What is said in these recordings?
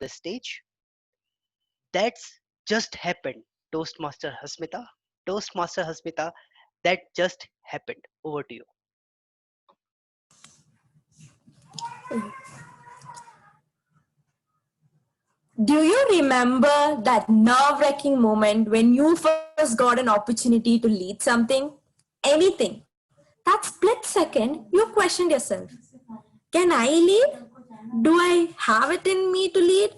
the stage. That's just happened, Toastmaster Hasmita. Toastmaster Hasmita, that just happened. Over to you. Do you remember that nerve-wracking moment when you first got an opportunity to lead something? Anything. That split second, you questioned yourself. Can I lead? Do I have it in me to lead?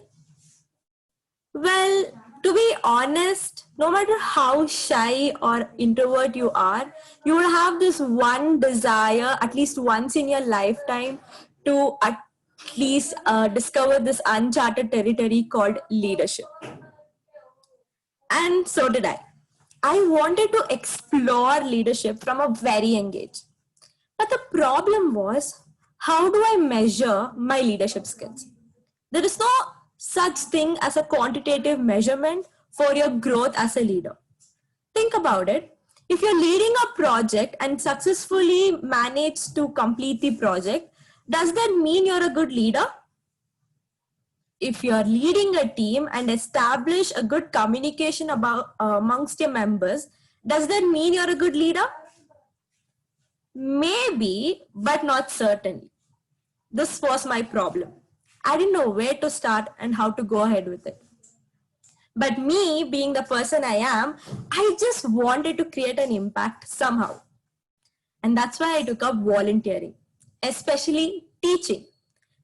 Well, to be honest, no matter how shy or introvert you are, you will have this one desire, at least once in your lifetime, to at least discover this uncharted territory called leadership. And so did I. I wanted to explore leadership from a very young age. But the problem was, how do I measure my leadership skills? There is no such thing as a quantitative measurement for your growth as a leader. Think about it. If you're leading a project and successfully manage to complete the project, does that mean you're a good leader? If you're leading a team and establish a good communication about amongst your members, does that mean you're a good leader? Maybe, but not certainly. This was my problem. I didn't know where to start and how to go ahead with it. But me, being the person I am, I just wanted to create an impact somehow. And that's why I took up volunteering, especially teaching.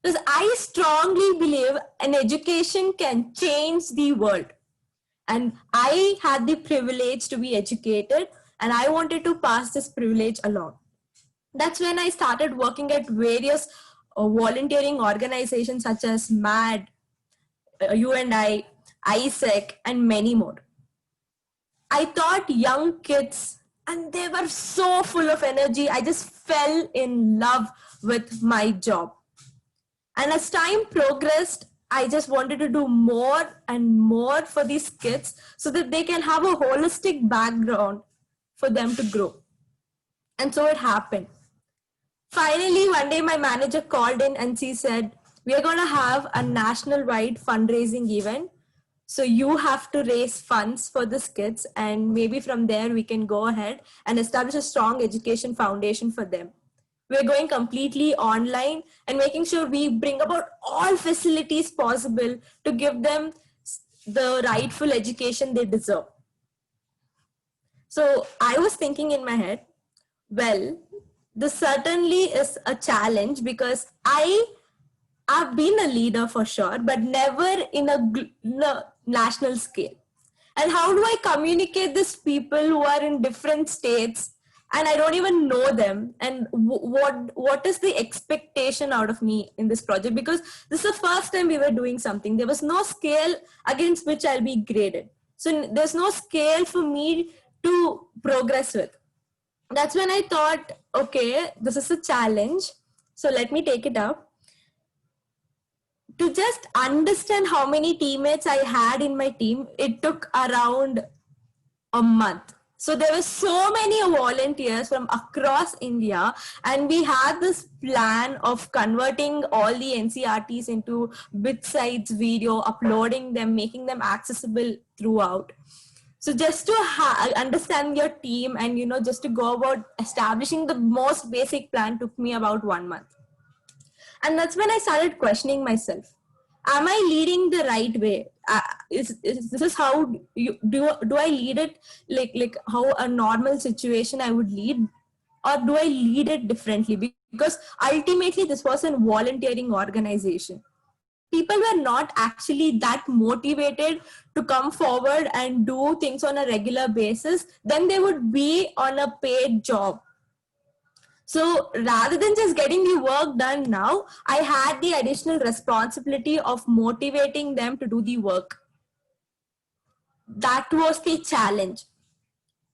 Because I strongly believe an education can change the world. And I had the privilege to be educated, and I wanted to pass this privilege along. That's when I started working at various volunteering organizations such as MAD, U&I, ISEC, and many more. I taught young kids and they were so full of energy. I just fell in love with my job. And as time progressed, I just wanted to do more and more for these kids so that they can have a holistic background for them to grow. And so it happened. Finally, one day my manager called in and she said, we are going to have a national-wide fundraising event. So you have to raise funds for these kids, and maybe from there we can go ahead and establish a strong education foundation for them. We're going completely online and making sure we bring about all facilities possible to give them the rightful education they deserve. So I was thinking in my head, well, this certainly is a challenge because I've been a leader for sure, but never in a national scale. And how do I communicate this people who are in different states and I don't even know them? And what is the expectation out of me in this project? Because this is the first time we were doing something. There was no scale against which I'll be graded. So there's no scale for me to progress with. That's when I thought, okay, this is a challenge. So let me take it up. To just understand how many teammates I had in my team, it took around a month. So there were so many volunteers from across India, and we had this plan of converting all the NCRTs into bit-sized video, uploading them, making them accessible throughout. So just to understand your team and, you know, just to go about establishing the most basic plan took me about 1 month. And that's when I started questioning myself. Am I leading the right way? Is this how do I lead it like how a normal situation I would lead, or do I lead it differently? Because ultimately this was a volunteering organization. People were not actually that motivated to come forward and do things on a regular basis. Then they would be on a paid job. So rather than just getting the work done now, I had the additional responsibility of motivating them to do the work. That was the challenge.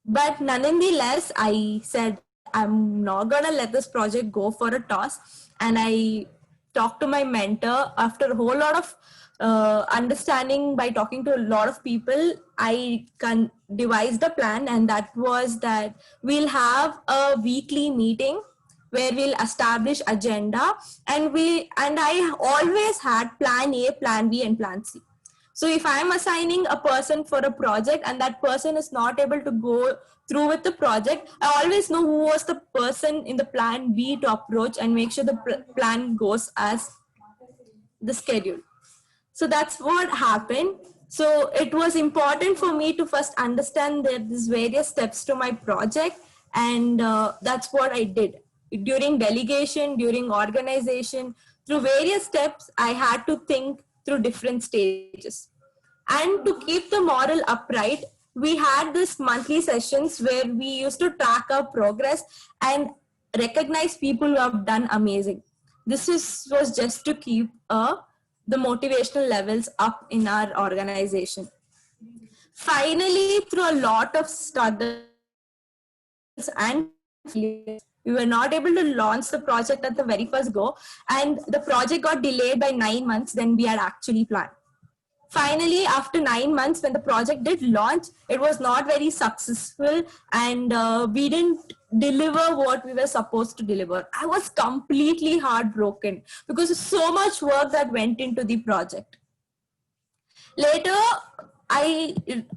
But nonetheless, I said, I'm not going to let this project go for a toss. And I talked to my mentor after a whole lot of understanding by talking to a lot of people. I devised a plan, and that was that we'll have a weekly meeting where we'll establish agenda, and I always had plan A, plan B, and plan C. So if I'm assigning a person for a project and that person is not able to go through with the project, I always know who was the person in the plan B to approach and make sure the plan goes as the schedule. So that's what happened. So it was important for me to first understand that there's various steps to my project, and that's what I did during delegation, during organization. Through various steps, I had to think through different stages. And to keep the moral upright, we had this monthly sessions where we used to track our progress and recognize people who have done amazing. Was just to keep the motivational levels up in our organization. Finally, through a lot of struggles and failures, we were not able to launch the project at the very first go, and the project got delayed by 9 months than we had actually planned. Finally, after 9 months, when the project did launch, it was not very successful, and we didn't deliver what we were supposed to deliver. I was completely heartbroken because of so much work that went into the project. Later, i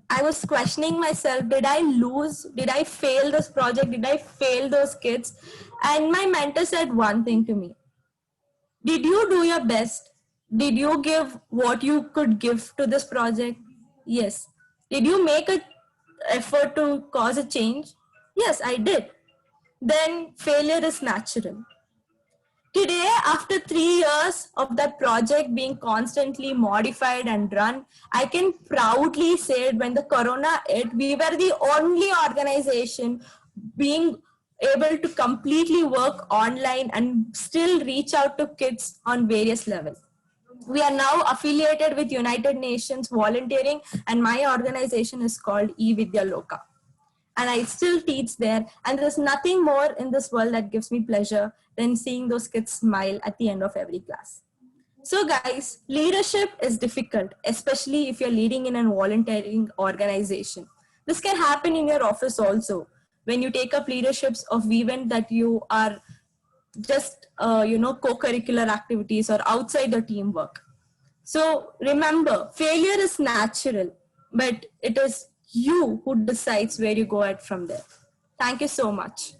I was questioning myself, did I lose, did I fail this project, did I fail those kids? And my mentor said one thing to me: did you do your best? Did you give what you could give to this project? Yes. Did you make an effort to cause a change? Yes, I did. Then failure is natural. Today, after 3 years of that project being constantly modified and run, I can proudly say when the corona hit, we were the only organization being able to completely work online and still reach out to kids on various levels. We are now affiliated with United Nations volunteering, and my organization is called eVidya Loka, and I still teach there. And there's nothing more in this world that gives me pleasure than seeing those kids smile at the end of every class. So guys, leadership is difficult, especially if you're leading in a volunteering organization. This can happen in your office also. When you take up leaderships of event that you are just, co-curricular activities or outside the teamwork. So remember, failure is natural, but it is you who decides where you go out from there. Thank you so much.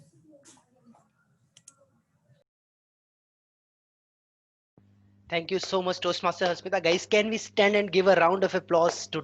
Thank you so much, Toastmaster Hasmita. Guys, can we stand and give a round of applause to